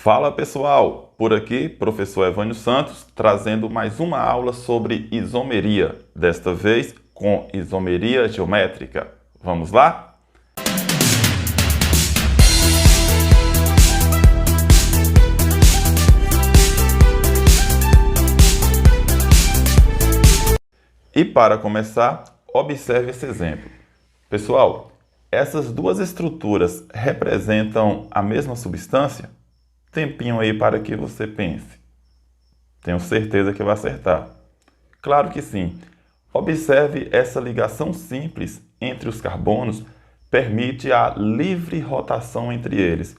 Fala pessoal, por aqui professor Evânio Santos trazendo mais uma aula sobre isomeria, desta vez com isomeria geométrica. Vamos lá? E para começar, observe esse exemplo. Pessoal, essas duas estruturas representam a mesma substância? Tempinho aí para que você pense. Tenho certeza que vai acertar. Claro que sim. Observe essa ligação simples entre os carbonos permite a livre rotação entre eles.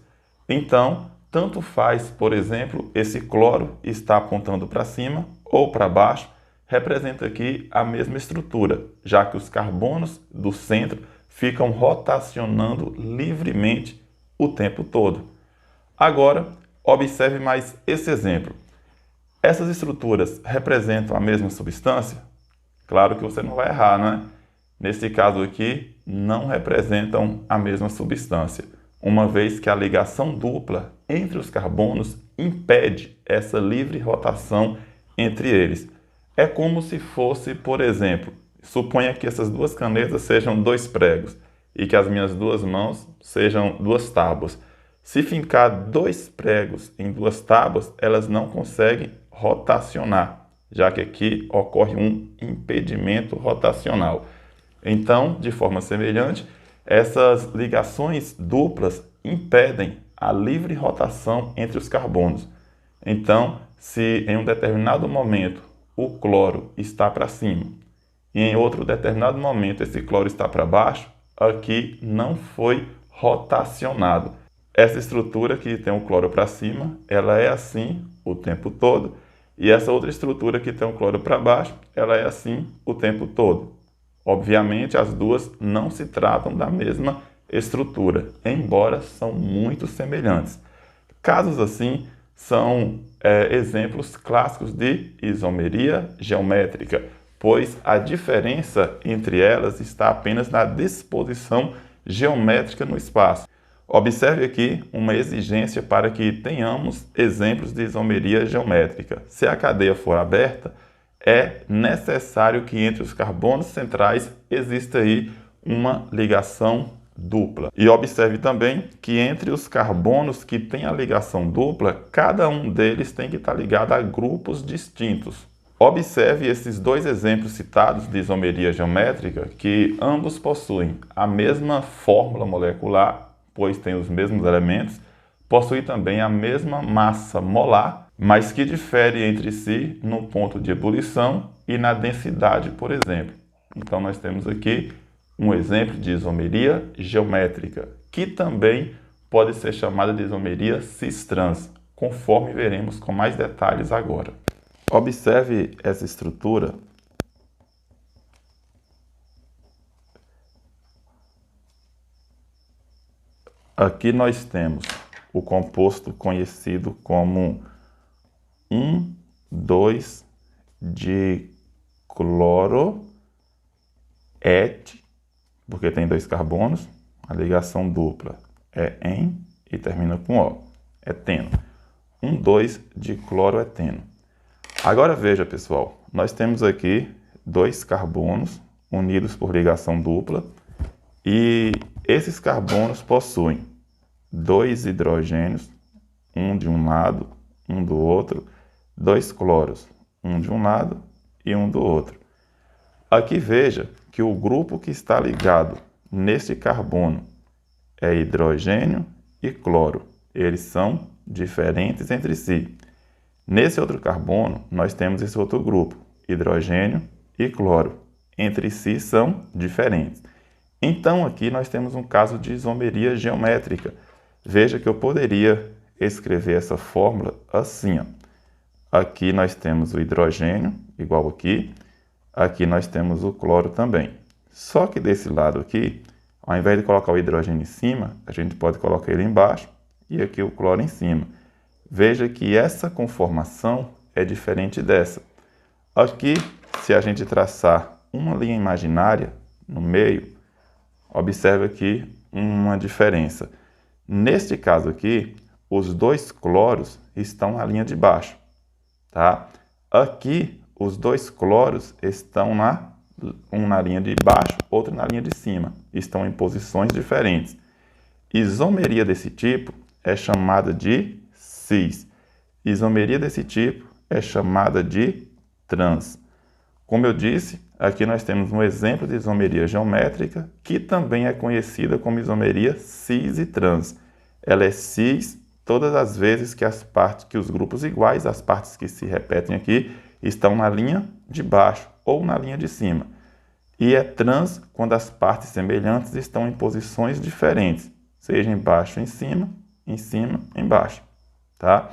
Então, tanto faz, por exemplo, esse cloro está apontando para cima ou para baixo, representa aqui a mesma estrutura, já que os carbonos do centro ficam rotacionando livremente o tempo todo. Agora, observe mais esse exemplo. Essas estruturas representam a mesma substância? Claro que você não vai errar, né? Nesse caso aqui, não representam a mesma substância, uma vez que a ligação dupla entre os carbonos impede essa livre rotação entre eles. É como se fosse, por exemplo, suponha que essas duas canetas sejam dois pregos e que as minhas duas mãos sejam duas tábuas. Se fincar dois pregos em duas tábuas, elas não conseguem rotacionar, já que aqui ocorre um impedimento rotacional. Então, de forma semelhante, essas ligações duplas impedem a livre rotação entre os carbonos. Então, se em um determinado momento o cloro está para cima e em outro determinado momento esse cloro está para baixo, aqui não foi rotacionado. Essa estrutura que tem o cloro para cima, ela é assim o tempo todo, e essa outra estrutura que tem o cloro para baixo, ela é assim o tempo todo. Obviamente, as duas não se tratam da mesma estrutura, embora são muito semelhantes. Casos assim são exemplos clássicos de isomeria geométrica, pois a diferença entre elas está apenas na disposição geométrica no espaço. Observe aqui uma exigência para que tenhamos exemplos de isomeria geométrica. Se a cadeia for aberta, é necessário que entre os carbonos centrais exista aí uma ligação dupla. E observe também que entre os carbonos que têm a ligação dupla, cada um deles tem que estar ligado a grupos distintos. Observe esses dois exemplos citados de isomeria geométrica, que ambos possuem a mesma fórmula molecular, pois tem os mesmos elementos, possui também a mesma massa molar, mas que difere entre si no ponto de ebulição e na densidade, por exemplo. Então nós temos aqui um exemplo de isomeria geométrica, que também pode ser chamada de isomeria cis-trans, conforme veremos com mais detalhes agora. Observe essa estrutura. Aqui nós temos o composto conhecido como 1,2-dicloroet, porque tem dois carbonos, a ligação dupla é em e termina com O, eteno. 1,2-dicloroeteno. Agora veja, pessoal, nós temos aqui dois carbonos unidos por ligação dupla e esses carbonos possuem dois hidrogênios, um de um lado, um do outro, dois cloros, um de um lado e um do outro. Aqui veja que o grupo que está ligado neste carbono é hidrogênio e cloro. Eles são diferentes entre si. Nesse outro carbono, nós temos esse outro grupo, hidrogênio e cloro. Entre si são diferentes. Então, aqui nós temos um caso de isomeria geométrica. Veja que eu poderia escrever essa fórmula assim, ó. Aqui nós temos o hidrogênio, igual aqui. Aqui nós temos o cloro também. Só que desse lado aqui, ao invés de colocar o hidrogênio em cima, a gente pode colocar ele embaixo e aqui o cloro em cima. Veja que essa conformação é diferente dessa. Aqui, se a gente traçar uma linha imaginária no meio, observe aqui uma diferença. Neste caso aqui, os dois cloros estão na linha de baixo, tá? Aqui, os dois cloros estão um na linha de baixo, outro na linha de cima. Estão em posições diferentes. Isomeria desse tipo é chamada de cis. Isomeria desse tipo é chamada de trans. Como eu disse, aqui nós temos um exemplo de isomeria geométrica, que também é conhecida como isomeria cis e trans. Ela é cis todas as vezes que os grupos iguais, as partes que se repetem aqui, estão na linha de baixo ou na linha de cima. E é trans quando as partes semelhantes estão em posições diferentes, seja embaixo, embaixo, tá?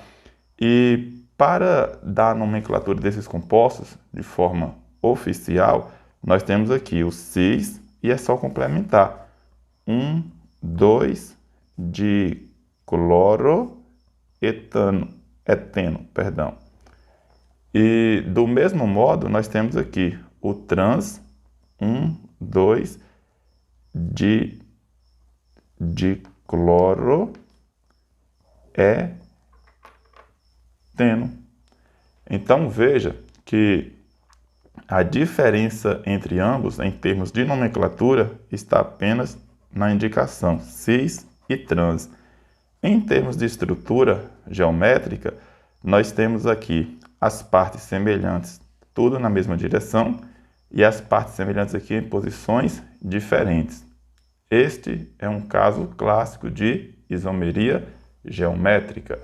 E para dar a nomenclatura desses compostos de forma oficial, nós temos aqui o cis e é só complementar. 2 de cloroetano, perdão. E do mesmo modo, nós temos aqui o trans, 2 de cloroetano. Então veja que a diferença entre ambos, em termos de nomenclatura, está apenas na indicação cis e trans. Em termos de estrutura geométrica, nós temos aqui as partes semelhantes, tudo na mesma direção, e as partes semelhantes aqui em posições diferentes. Este é um caso clássico de isomeria geométrica.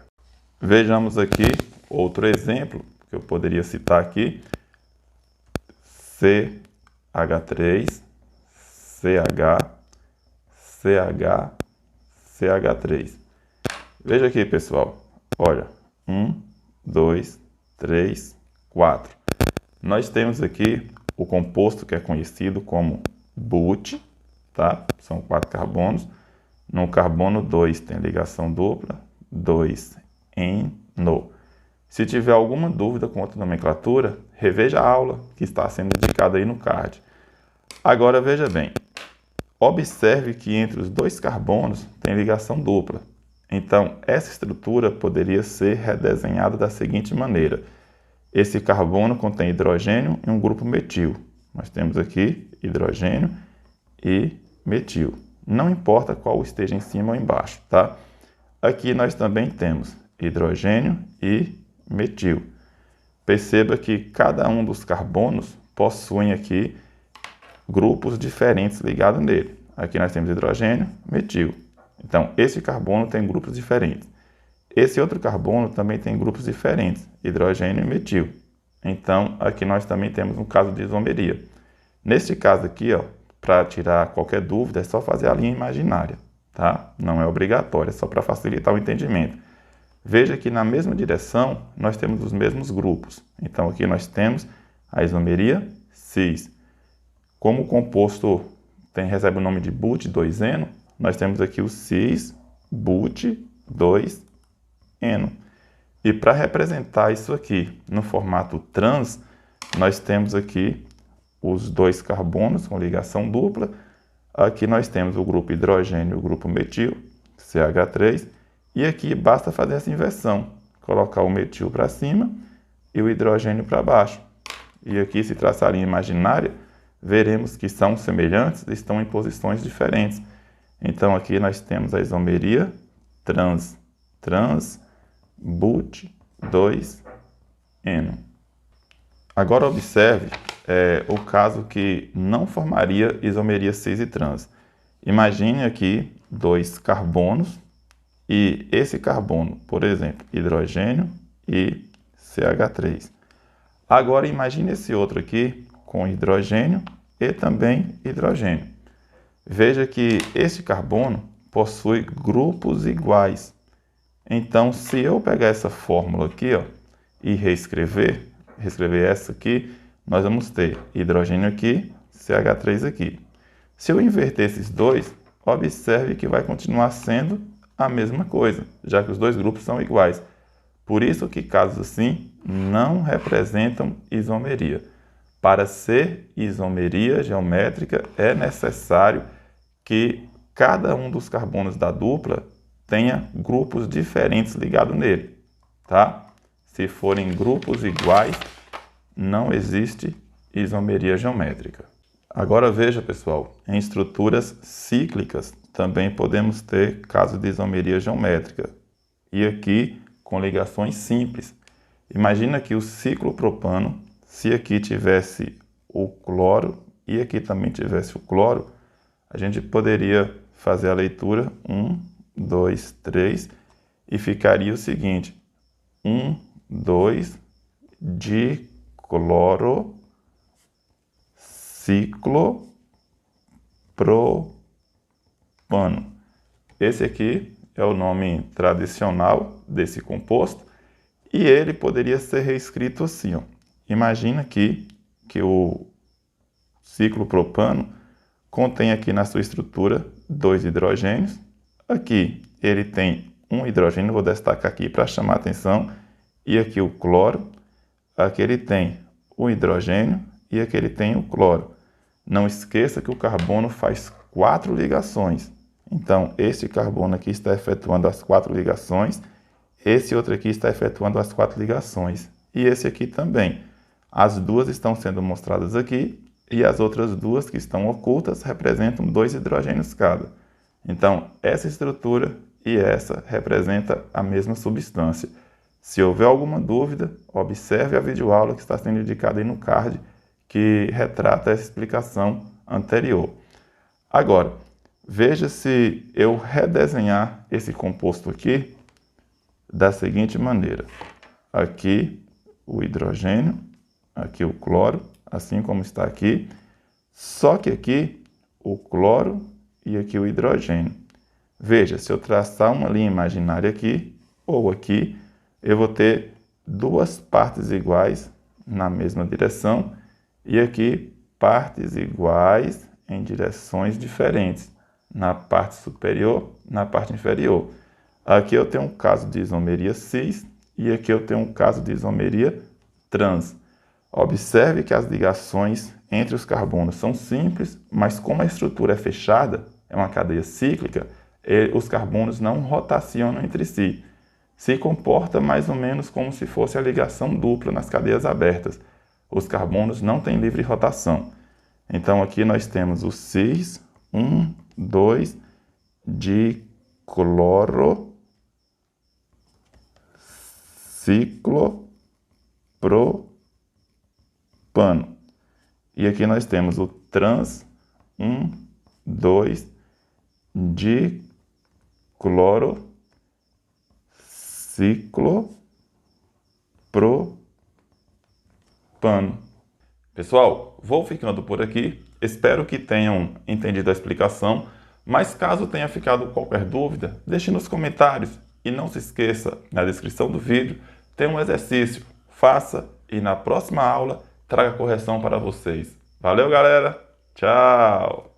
Vejamos aqui outro exemplo que eu poderia citar aqui. CH3, CH, CH, CH3. Veja aqui, pessoal. Olha, 2, 3, 4. Nós temos aqui o composto que é conhecido como but, tá? São 4 carbonos. No carbono 2 tem ligação dupla, 2-eno. Se tiver alguma dúvida com outra nomenclatura, reveja a aula que está sendo indicada aí no card. Agora veja bem, observe que entre os dois carbonos tem ligação dupla. Então, essa estrutura poderia ser redesenhada da seguinte maneira. Esse carbono contém hidrogênio e um grupo metil. Nós temos aqui hidrogênio e metil. Não importa qual esteja em cima ou embaixo, tá? Aqui nós também temos hidrogênio e metil. Perceba que cada um dos carbonos possui aqui grupos diferentes ligados nele. Aqui nós temos hidrogênio, metil. Então, esse carbono tem grupos diferentes. Esse outro carbono também tem grupos diferentes, hidrogênio e metil. Então, aqui nós também temos um caso de isomeria. Neste caso aqui, para tirar qualquer dúvida, é só fazer a linha imaginária, tá? Não é obrigatório, é só para facilitar o entendimento. Veja que na mesma direção nós temos os mesmos grupos. Então, aqui nós temos a isomeria cis. Como o composto recebe o nome de but, 2-eno, nós temos aqui o cis, but, 2-eno. E para representar isso aqui no formato trans, nós temos aqui os dois carbonos com ligação dupla. Aqui nós temos o grupo hidrogênio e o grupo metil, CH3. E aqui basta fazer essa inversão, colocar o metil para cima e o hidrogênio para baixo. E aqui, se traçar a linha imaginária, veremos que são semelhantes e estão em posições diferentes. Então aqui nós temos a isomeria trans, but, 2-eno. Agora observe o caso que não formaria isomeria cis e trans. Imagine aqui dois carbonos e esse carbono, por exemplo, hidrogênio e CH3. Agora imagine esse outro aqui com hidrogênio e também hidrogênio. Veja que este carbono possui grupos iguais. Então, se eu pegar essa fórmula aqui e reescrever essa aqui, nós vamos ter hidrogênio aqui, CH3 aqui. Se eu inverter esses dois, observe que vai continuar sendo a mesma coisa, já que os dois grupos são iguais. Por isso que casos assim não representam isomeria. Para ser isomeria geométrica, é necessário que cada um dos carbonos da dupla tenha grupos diferentes ligados nele, tá? Se forem grupos iguais, não existe isomeria geométrica. Agora veja, pessoal, em estruturas cíclicas também podemos ter casos de isomeria geométrica. E aqui com ligações simples. Imagina que o ciclopropano, se aqui tivesse o cloro e aqui também tivesse o cloro, a gente poderia fazer a leitura 1, 2, 3 e ficaria o seguinte: 1, 2, dicloro, ciclopropano. Esse aqui é o nome tradicional desse composto e ele poderia ser reescrito assim, ó. Imagina aqui que o ciclopropano contém aqui na sua estrutura 2 hidrogênios. Aqui ele tem um hidrogênio, vou destacar aqui para chamar a atenção, e aqui o cloro. Aqui ele tem o hidrogênio e aqui ele tem o cloro. Não esqueça que o carbono faz 4 ligações. Então, esse carbono aqui está efetuando as 4 ligações, esse outro aqui está efetuando as 4 ligações, e esse aqui também. As duas estão sendo mostradas aqui, e as outras duas que estão ocultas representam 2 hidrogênios cada. Então, essa estrutura e essa representam a mesma substância. Se houver alguma dúvida, observe a videoaula que está sendo indicada aí no card, que retrata essa explicação anterior. Agora, veja se eu redesenhar esse composto aqui da seguinte maneira. Aqui o hidrogênio, aqui o cloro, assim como está aqui, só que aqui o cloro e aqui o hidrogênio. Veja, se eu traçar uma linha imaginária aqui ou aqui, eu vou ter 2 partes iguais na mesma direção e aqui partes iguais em direções diferentes, na parte superior, na parte inferior. Aqui eu tenho um caso de isomeria cis e aqui eu tenho um caso de isomeria trans. Observe que as ligações entre os carbonos são simples, mas como a estrutura é fechada, é uma cadeia cíclica, os carbonos não rotacionam entre si. Se comporta mais ou menos como se fosse a ligação dupla nas cadeias abertas. Os carbonos não têm livre rotação. Então aqui nós temos o cis, 1, 2, dicloro, ciclopropano. E aqui nós temos o trans, 1, 2, dicloro, ciclopropano. Pessoal, vou ficando por aqui. Espero que tenham entendido a explicação, mas caso tenha ficado qualquer dúvida, deixe nos comentários. E não se esqueça, na descrição do vídeo tem um exercício. Faça e na próxima aula traga correção para vocês. Valeu, galera! Tchau!